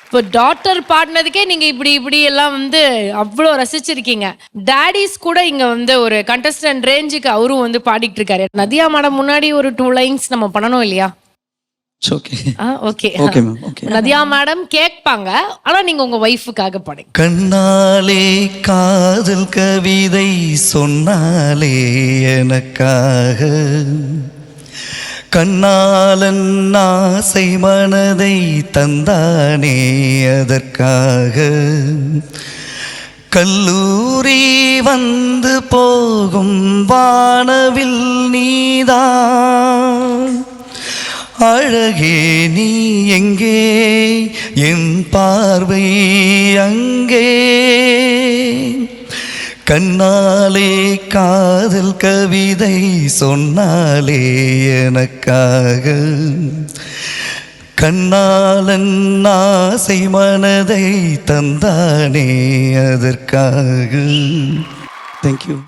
இப்போ டாட்டர் பாடினதுக்கே நீங்க இப்படி இப்படி எல்லாம் வந்து அவ்வளோ ரசிச்சிருக்கீங்க. டாடிஸ் கூட இங்க வந்து ஒரு கண்டஸ்டன்ட் ரேஞ்சுக்கு அவரும் வந்து பாடிட்டு இருக்காரு. நதியா மேடம் முன்னாடி ஒரு 2 லைன்ஸ் நம்ம பண்ணணும் இல்லையா? Okay okay okay ma'am okay. Nadia madam கேட்பாங்க, ஆனா நீங்க உங்க ஒய்ஃபுக்காக பாடுங்க. கண்ணாலே காதல் கவிதை சொன்னாலே எனக்காக, கண்ணாலன் ஆசை மனதை தந்தானே அதற்காக, கல்லூரி வந்து போகும் வானவில் நீதான், அழகே நீ எங்கே என் பார்வை அங்கே, கண்ணாலே காதல் கவிதை சொன்னாலே எனக்காக, கண்ணாலன் ஆசை மனதை தந்தானே அதற்காக. தேங்க்யூ.